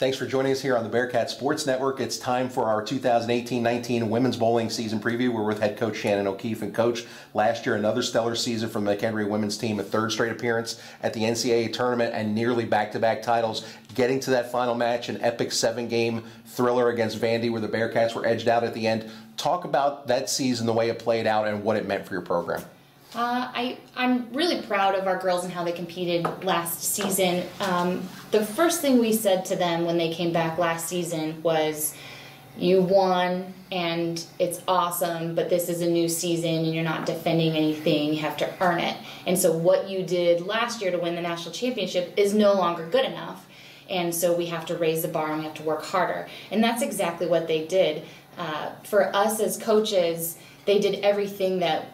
Thanks for joining us here on the Bearcat Sports Network. It's time for our 2018-19 women's bowling season preview. We're with head coach Shannon O'Keefe. And coach, last year another stellar season from the McKendree women's team, a third straight appearance at the NCAA tournament and nearly back-to-back titles. Getting to that final match, an epic 7-game thriller against Vandy where the Bearcats were edged out at the end. Talk about that season, the way it played out, and what it meant for your program. I'm really proud of our girls and how they competed last season. The first thing we said to them when they came back last season was, you won and it's awesome, but this is a new season and you're not defending anything, you have to earn it. And so what you did last year to win the national championship is no longer good enough. And so we have to raise the bar and we have to work harder. And that's exactly what they did. For us as coaches, they did everything that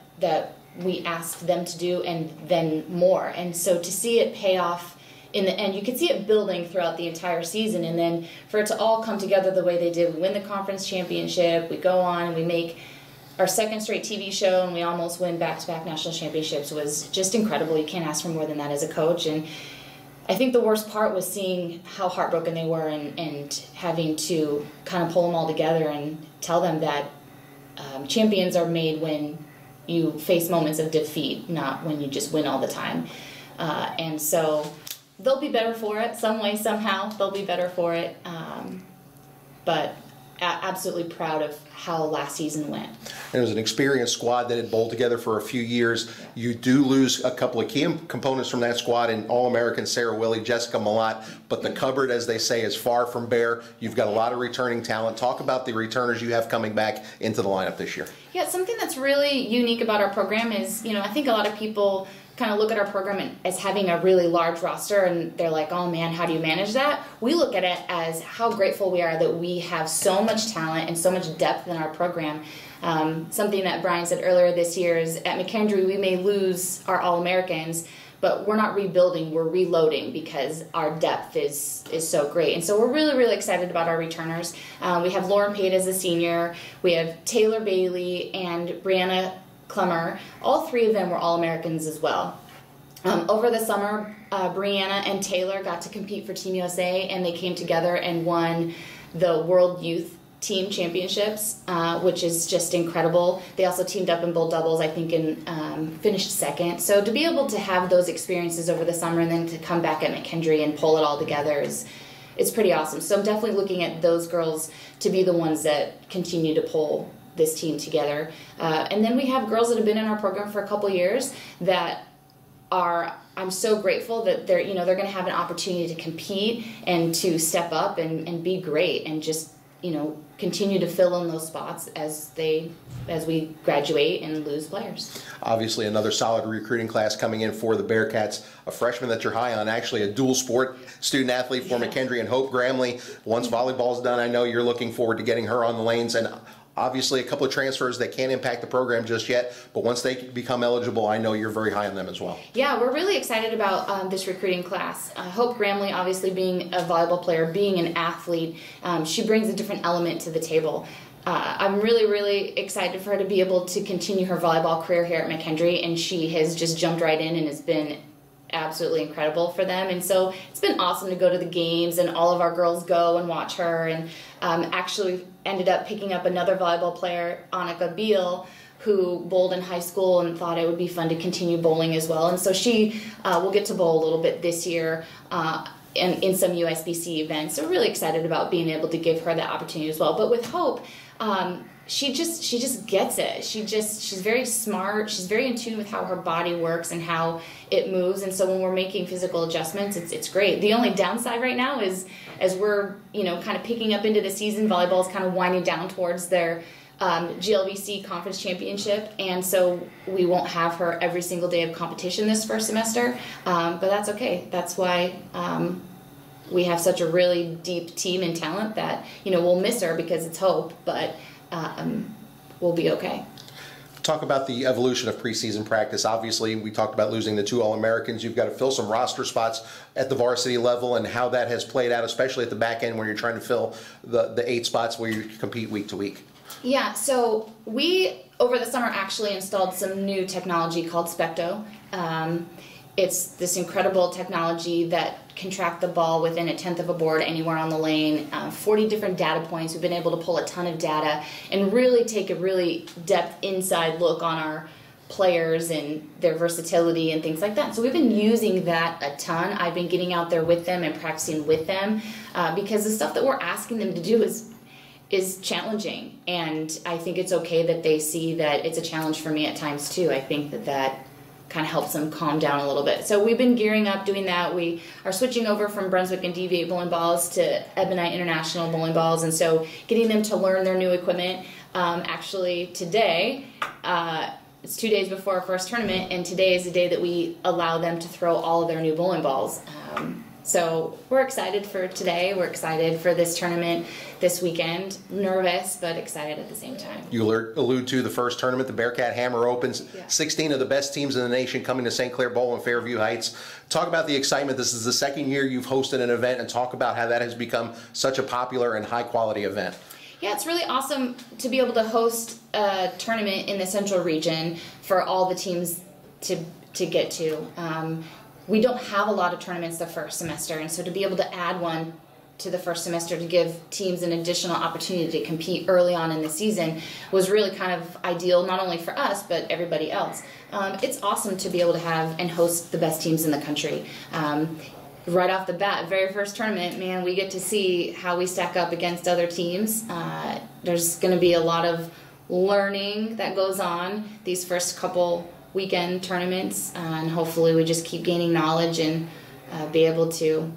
we asked them to do and then more. And so to see it pay off in the end, you could see it building throughout the entire season, and then for it to all come together the way they did. We win the conference championship, we go on and we make our second straight TV show, and we almost win back-to-back national championships. Was just incredible. You can't ask for more than that as a coach. And I think the worst part was seeing how heartbroken they were and having to kind of pull them all together and tell them that champions are made when you face moments of defeat, not when you just win all the time. And so they'll be better for it, some way, somehow. They'll be better for it. But absolutely proud of how last season went. It was an experienced squad that had bowled together for a few years. You do lose a couple of key components from that squad in All-American Sarah Willie, Jessica Malott, but the cupboard, as they say, is far from bare. You've got a lot of returning talent. Talk about the returners you have coming back into the lineup this year. Yeah, something that's really unique about our program is, I think a lot of people kind of look at our program as having a really large roster and they're like, oh man, how do you manage that? We look at it as how grateful we are that we have so much talent and so much depth in our program. Something that Brian said earlier this year is at McKendree we may lose our All-Americans, but we're not rebuilding, we're reloading because our depth is so great. And so we're really, really excited about our returners. We have Lauren Pate as a senior, we have Taylor Bailey and Brianna Clemmer. All three of them were All-Americans as well. Over the summer, Brianna and Taylor got to compete for Team USA, and they came together and won the World Youth Team Championships, which is just incredible. They also teamed up in bowl doubles, I think, and finished second. So to be able to have those experiences over the summer and then to come back at McKendree and pull it all together is pretty awesome. So I'm definitely looking at those girls to be the ones that continue to pull this team together. And then we have girls that have been in our program for a couple years that I'm so grateful that they're going to have an opportunity to compete and to step up and be great and just continue to fill in those spots as we graduate and lose players. Obviously another solid recruiting class coming in for the Bearcats. A freshman that you're high on, actually a dual sport student athlete for McKendree, and Hope Gramley. Once volleyball's done, I know you're looking forward to getting her on the lanes. And obviously a couple of transfers that can't impact the program just yet, but once they become eligible, I know you're very high on them as well. Yeah, we're really excited about this recruiting class. Hope Gramley, obviously being a volleyball player, being an athlete, she brings a different element to the table. I'm really, really excited for her to be able to continue her volleyball career here at McKendree, and she has just jumped right in and has been absolutely incredible for them. And so it's been awesome to go to the games and all of our girls go and watch her, and actually ended up picking up another volleyball player, Annika Beal, who bowled in high school and thought it would be fun to continue bowling as well. And so she will get to bowl a little bit this year in some USBC events. So we're really excited about being able to give her that opportunity as well. But with Hope, she just gets it. She's very smart. She's very in tune with how her body works and how it moves. And so when we're making physical adjustments, it's great. The only downside right now is as we're kind of picking up into the season, volleyball is kind of winding down towards their GLVC conference championship, and so we won't have her every single day of competition this first semester. But that's okay. That's why we have such a really deep team and talent that we'll miss her because it's Hope, but we'll be okay. Talk about the evolution of preseason practice. Obviously, we talked about losing the 2 All-Americans. You've got to fill some roster spots at the varsity level, and how that has played out, especially at the back end when you're trying to fill the 8 spots where you compete week to week. Yeah, so we, over the summer, actually installed some new technology called Specto. It's this incredible technology that can track the ball within a tenth of a board anywhere on the lane, 40 different data points. We've been able to pull a ton of data and really take a really depth inside look on our players and their versatility and things like that. So we've been using that a ton. I've been getting out there with them and practicing with them because the stuff that we're asking them to do is challenging, and I think it's okay that they see that it's a challenge for me at times too. I think that kind of helps them calm down a little bit. So we've been gearing up doing that. We are switching over from Brunswick and Deviate bowling balls to Ebonite International bowling balls, and so getting them to learn their new equipment. Actually today, it's 2 days before our first tournament, and today is the day that we allow them to throw all of their new bowling balls. So we're excited for today. We're excited for this tournament this weekend. Nervous, but excited at the same time. You allude to the first tournament, the Bearcat Hammer Opens. Yeah. 16 of the best teams in the nation coming to St. Clair Bowl in Fairview Heights. Talk about the excitement. This is the second year you've hosted an event, and talk about how that has become such a popular and high-quality event. Yeah, it's really awesome to be able to host a tournament in the Central region for all the teams to get to. We don't have a lot of tournaments the first semester, and so to be able to add one to the first semester to give teams an additional opportunity to compete early on in the season was really kind of ideal, not only for us, but everybody else. It's awesome to be able to have and host the best teams in the country. Right off the bat, very first tournament, man, we get to see how we stack up against other teams. There's going to be a lot of learning that goes on these first couple weekend tournaments, and hopefully we just keep gaining knowledge and be able to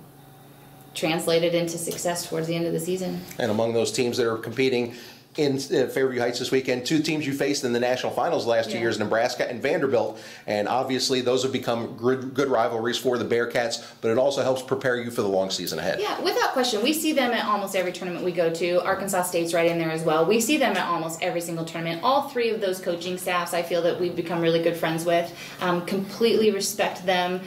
translate it into success towards the end of the season. And among those teams that are competing in Fairview Heights this weekend, two teams you faced in the national finals the last 2 years, Nebraska and Vanderbilt, and obviously those have become good rivalries for the Bearcats, but it also helps prepare you for the long season ahead. Yeah, without question. We see them at almost every tournament we go to. Arkansas State's right in there as well. We see them at almost every single tournament. All three of those coaching staffs I feel that we've become really good friends with. Completely respect them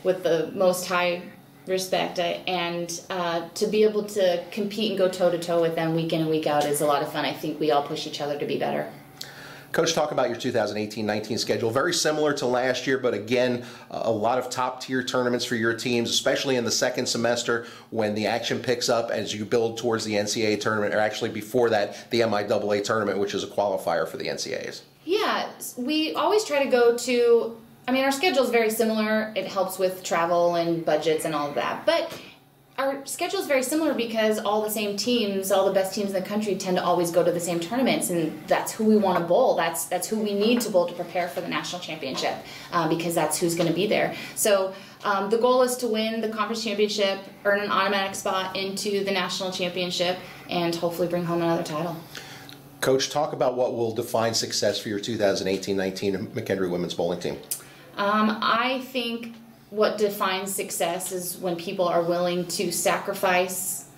with the most high respect, and to be able to compete and go toe-to-toe with them week in and week out is a lot of fun. I think we all push each other to be better. Coach, talk about your 2018-19 schedule. Very similar to last year, but again, a lot of top-tier tournaments for your teams, especially in the second semester when the action picks up as you build towards the NCAA tournament, or actually before that, the MIAA tournament, which is a qualifier for the NCAAs. Yeah, we always try to go to, our schedule is very similar. It helps with travel and budgets and all of that. But our schedule is very similar because all the same teams, all the best teams in the country tend to always go to the same tournaments, and that's who we want to bowl. That's who we need to bowl to prepare for the national championship because that's who's going to be there. So the goal is to win the conference championship, earn an automatic spot into the national championship, and hopefully bring home another title. Coach, talk about what will define success for your 2018-19 McKendree women's bowling team. I think what defines success is when people are willing to sacrifice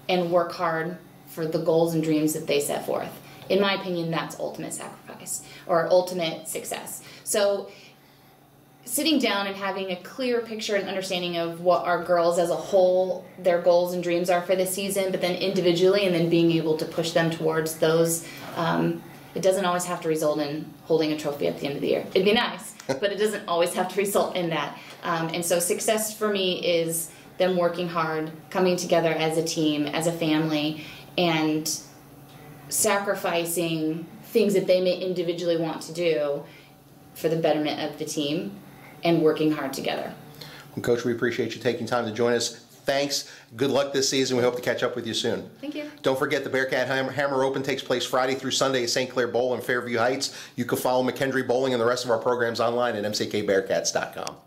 and work hard for the goals and dreams that they set forth. In my opinion, that's ultimate sacrifice or ultimate success. So sitting down and having a clear picture and understanding of what our girls as a whole, their goals and dreams are for the season, but then individually, and then being able to push them towards those. It doesn't always have to result in holding a trophy at the end of the year. It'd be nice, but it doesn't always have to result in that. And so success for me is them working hard, coming together as a team, as a family, and sacrificing things that they may individually want to do for the betterment of the team and working hard together. Well, Coach, we appreciate you taking time to join us. Thanks. Good luck this season. We hope to catch up with you soon. Thank you. Don't forget the Bearcat Hammer Open takes place Friday through Sunday at St. Clair Bowl in Fairview Heights. You can follow McKendree Bowling and the rest of our programs online at mckbearcats.com.